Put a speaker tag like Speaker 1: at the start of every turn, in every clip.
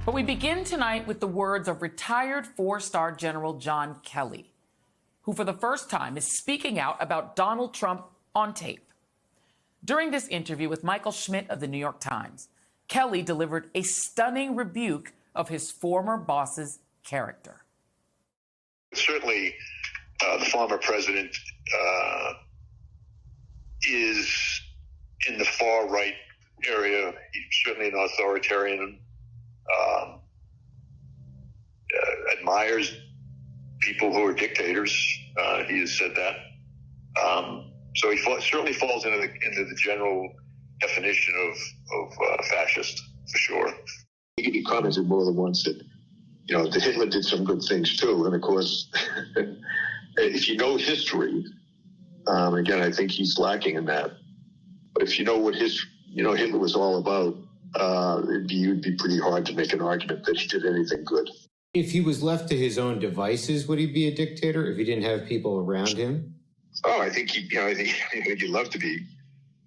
Speaker 1: But we begin tonight with the words of retired four-star General John Kelly, who for the first time is speaking out about Donald Trump on tape. During this interview with Michael Schmidt of the New York Times, Kelly delivered a stunning rebuke of his former boss's character.
Speaker 2: Certainly, the former president is in the far right area. He's certainly an authoritarian, admires people who are dictators. He has said that. So he certainly falls into the general definition of fascist, for sure.
Speaker 3: He commented more than once that, that Hitler did some good things too. And of course, if you know history, again, I think he's lacking in that. But if you know what Hitler was all about, it'd be pretty hard to make an argument that he did anything good.
Speaker 4: If he was left to his own devices, would he be a dictator if he didn't have people around him?
Speaker 3: Oh, I think he'd love to be.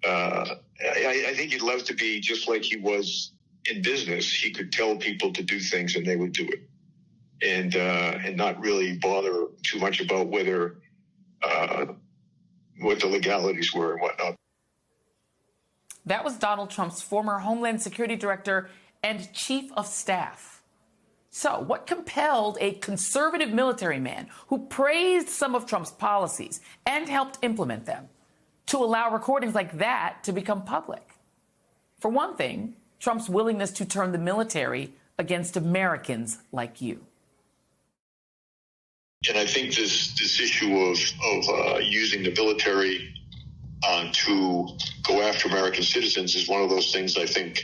Speaker 3: I think he'd love to be just like he was in business. He could tell people to do things and they would do it, and not really bother too much about whether what the legalities were and whatnot.
Speaker 1: That was Donald Trump's former Homeland Security Director and Chief of Staff. So what compelled a conservative military man who praised some of Trump's policies and helped implement them to allow recordings like that to become public? For one thing, Trump's willingness to turn the military against Americans like you.
Speaker 2: And I think this issue of using the military to go after American citizens is one of those things I think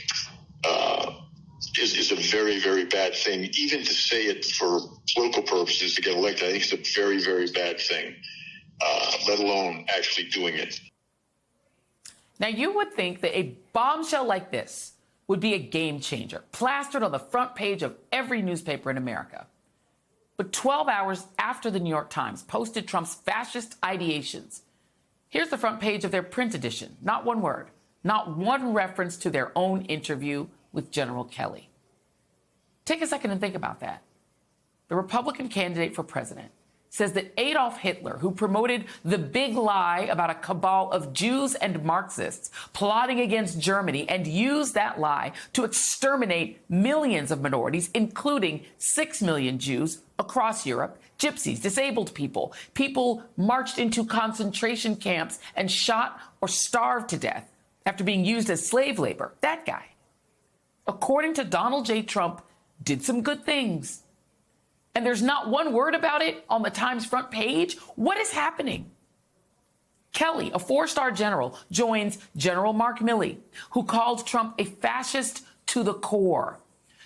Speaker 2: is a very, very bad thing. Even to say it for political purposes to get elected, I think it's a very, very bad thing, let alone actually doing it.
Speaker 1: Now, you would think that a bombshell like this would be a game changer, plastered on the front page of every newspaper in America. But 12 hours after the New York Times posted Trump's fascist ideations, here's the front page of their print edition. Not one word, not one reference to their own interview with General Kelly. Take a second and think about that. The Republican candidate for president says that Adolf Hitler, who promoted the big lie about a cabal of Jews and Marxists plotting against Germany and used that lie to exterminate millions of minorities, including 6 million Jews across Europe, gypsies, disabled people marched into concentration camps and shot or starved to death after being used as slave labor. That guy, according to Donald J. Trump, did some good things. And there's not one word about it on the Times front page. What is happening? Kelly, a four-star general, joins General Mark Milley, who called Trump a fascist to the core.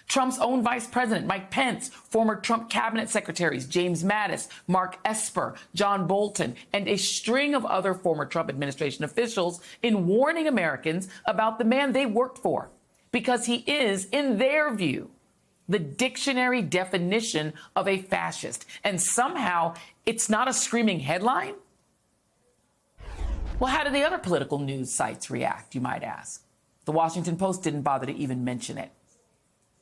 Speaker 1: Trump's own vice president, Mike Pence, former Trump cabinet secretaries, James Mattis, Mark Esper, John Bolton, and a string of other former Trump administration officials in warning Americans about the man they worked for, because he is, in their view, the dictionary definition of a fascist. And somehow it's not a screaming headline? Well, how do the other political news sites react, you might ask? The Washington Post didn't bother to even mention it.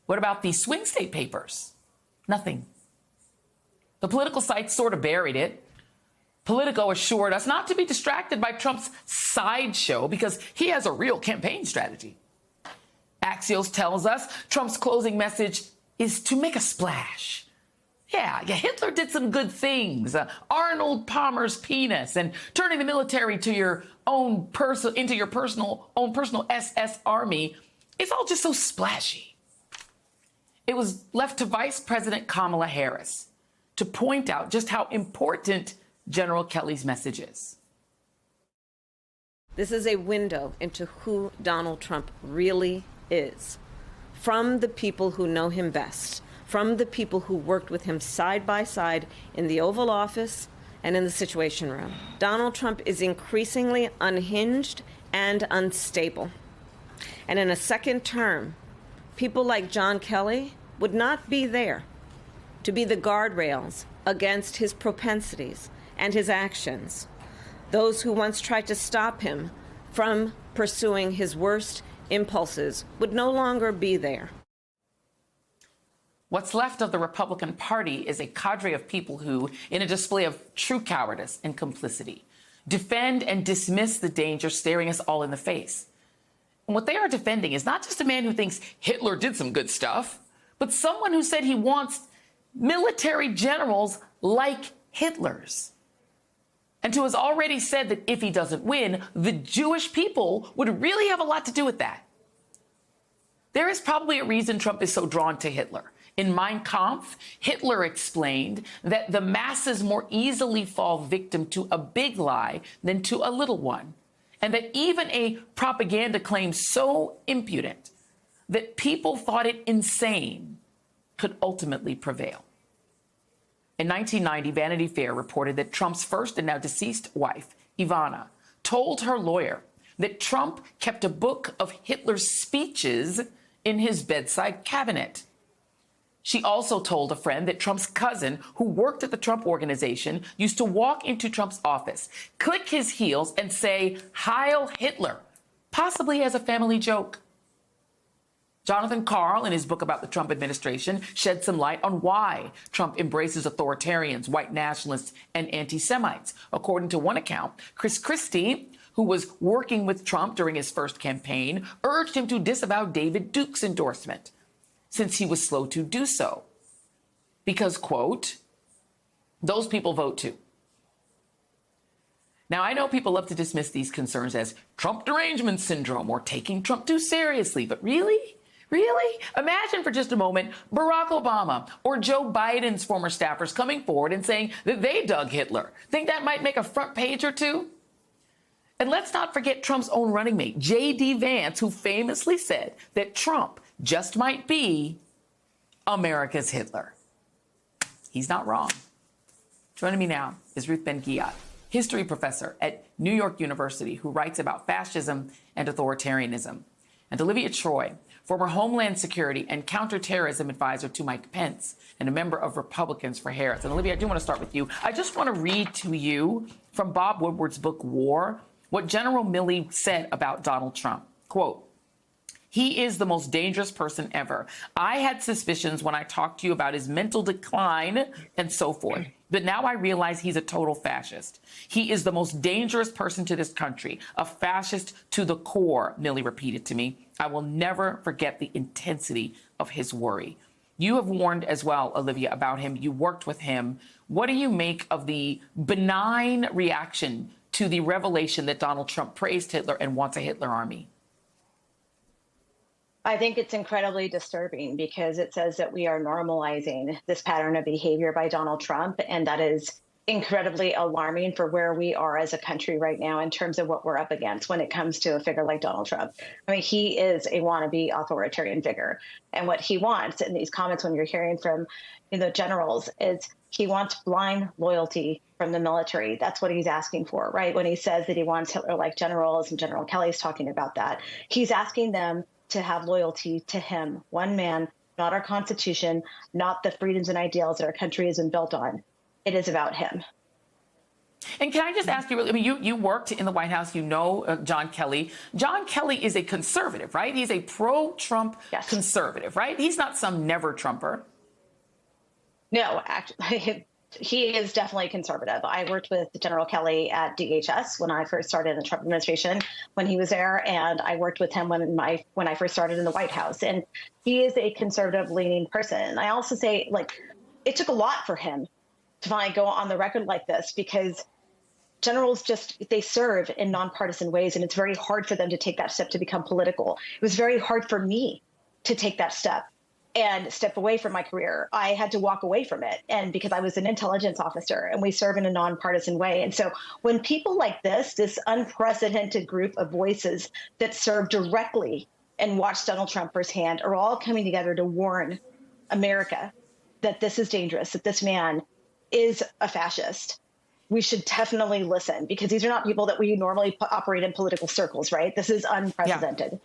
Speaker 1: What about the swing state papers? Nothing. The political sites sort of buried it. Politico assured us not to be distracted by Trump's sideshow because he has a real campaign strategy. Axios tells us Trump's closing message is to make a splash. Yeah, Hitler did some good things. Arnold Palmer's penis and turning the military to your own personal SS army. It's all just so splashy. It was left to Vice President Kamala Harris to point out just how important General Kelly's message is.
Speaker 5: This is a window into who Donald Trump really is. From the people who know him best, from the people who worked with him side by side in the Oval Office and in the Situation Room. Donald Trump is increasingly unhinged and unstable. And in a second term, people like John Kelly would not be there to be the guardrails against his propensities and his actions. Those who once tried to stop him from pursuing his worst impulses would no longer be there.
Speaker 1: What's left of the Republican Party is a cadre of people who, in a display of true cowardice and complicity, defend and dismiss the danger staring us all in the face. And what they are defending is not just a man who thinks Hitler did some good stuff, but someone who said he wants military generals like Hitler's, and who has already said that if he doesn't win, the Jewish people would really have a lot to do with that. There is probably a reason Trump is so drawn to Hitler. In Mein Kampf, Hitler explained that the masses more easily fall victim to a big lie than to a little one, and that even a propaganda claim so impudent that people thought it insane could ultimately prevail. In 1990, Vanity Fair reported that Trump's first and now deceased wife, Ivana, told her lawyer that Trump kept a book of Hitler's speeches in his bedside cabinet. She also told a friend that Trump's cousin, who worked at the Trump Organization, used to walk into Trump's office, click his heels, and say, "Heil Hitler," possibly as a family joke. Jonathan Karl, in his book about the Trump administration, shed some light on why Trump embraces authoritarians, white nationalists, and anti-Semites. According to one account, Chris Christie, who was working with Trump during his first campaign, urged him to disavow David Duke's endorsement, since he was slow to do so. Because, quote, "those people vote too." Now, I know people love to dismiss these concerns as Trump derangement syndrome or taking Trump too seriously, but really? Really? Imagine for just a moment Barack Obama or Joe Biden's former staffers coming forward and saying that they dug Hitler. Think that might make a front page or two? And let's not forget Trump's own running mate, J.D. Vance, who famously said that Trump just might be America's Hitler. He's not wrong. Joining me now is Ruth Ben-Ghiat, history professor at New York University, who writes about fascism and authoritarianism, and Olivia Troye, former Homeland Security and counterterrorism advisor to Mike Pence and a member of Republicans for Harris. And Olivia, I do want to start with you. I just want to read to you from Bob Woodward's book, War, what General Milley said about Donald Trump. Quote, "He is the most dangerous person ever. I had suspicions when I talked to you about his mental decline and so forth. But now I realize he's a total fascist. He is the most dangerous person to this country, a fascist to the core," Milley repeated to me. "I will never forget the intensity of his worry." You have warned as well, Olivia, about him. You worked with him. What do you make of the benign reaction to the revelation that Donald Trump praised Hitler and wants a Hitler army?
Speaker 6: I think it's incredibly disturbing because it says that we are normalizing this pattern of behavior by Donald Trump, and that is incredibly alarming for where we are as a country right now in terms of what we're up against when it comes to a figure like Donald Trump. I mean, he is a wannabe authoritarian figure, and what he wants in these comments when you're hearing from generals is he wants blind loyalty from the military. That's what he's asking for, right? When he says that he wants Hitler-like generals, and General Kelly's talking about that, he's asking them to have loyalty to him, one man, not our Constitution, not the freedoms and ideals that our country has been built on. It is about him.
Speaker 1: And can I just ask you, I mean, you worked in the White House, you know John Kelly. John Kelly is a conservative, right? He's a pro-Trump conservative, right? He's not some never-Trumper.
Speaker 6: No, actually, he is definitely conservative. I worked with General Kelly at DHS when I first started in the Trump administration when he was there, and I worked with him when I first started in the White House. And he is a conservative-leaning person. And I also say, it took a lot for him to finally go on the record like this because generals they serve in nonpartisan ways, and it's very hard for them to take that step to become political. It was very hard for me to take that step and step away from my career. I had to walk away from it, and because I was an intelligence officer and we serve in a nonpartisan way. And so when people like this unprecedented group of voices that serve directly and watch Donald Trump firsthand are all coming together to warn America that this is dangerous, that this man is a fascist, we should definitely listen, because these are not people that we normally operate in political circles, right? This is unprecedented.
Speaker 1: Yeah.